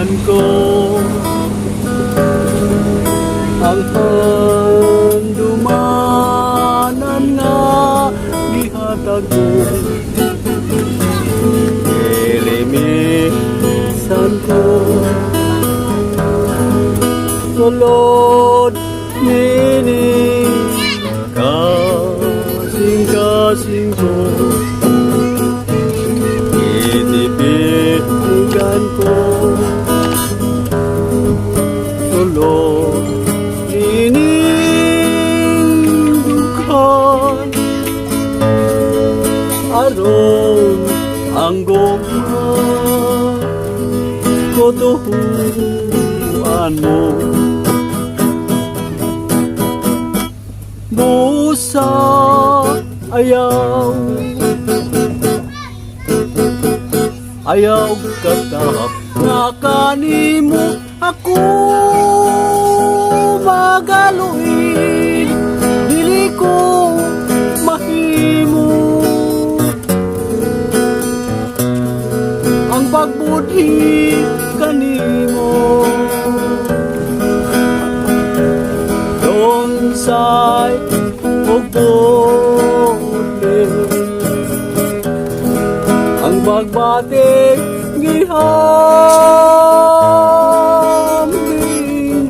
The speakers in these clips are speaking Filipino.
Pagbudihan ko ang handumanan nga gihatag ko. Elimisan ko sulod nini kasing-kasing ko. Itibitigan ko sulod nining dukhan aron ang goma kotuhuan mo. Busa ayaw katahap nga kanimo ako magaluin, dili ko mahimo ang pagbudhi kanimo. Donsay ugbote ang bagbatik gihambing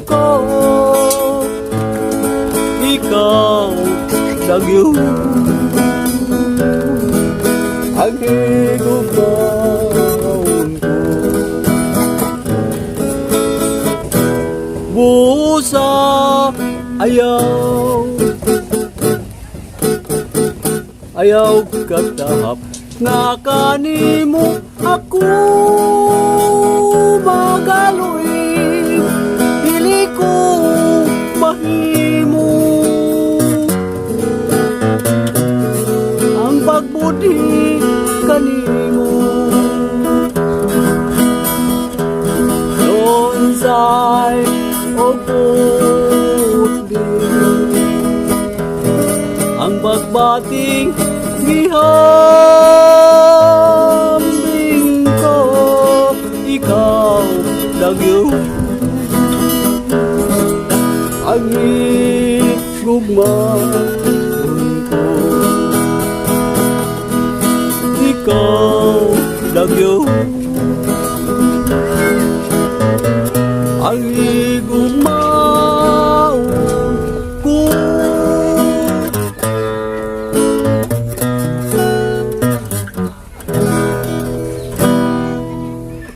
ko, ikaw dagyo ang higupaon ko. Busa ayaw katahap nga kanimo ako magaluin, dili ko mahimo ang pagbudhi kanimo. Donsay ugbote ang bagbating gihambing ko, ikaw dagyo ang higugmaon ko. Ikaw dagyo ang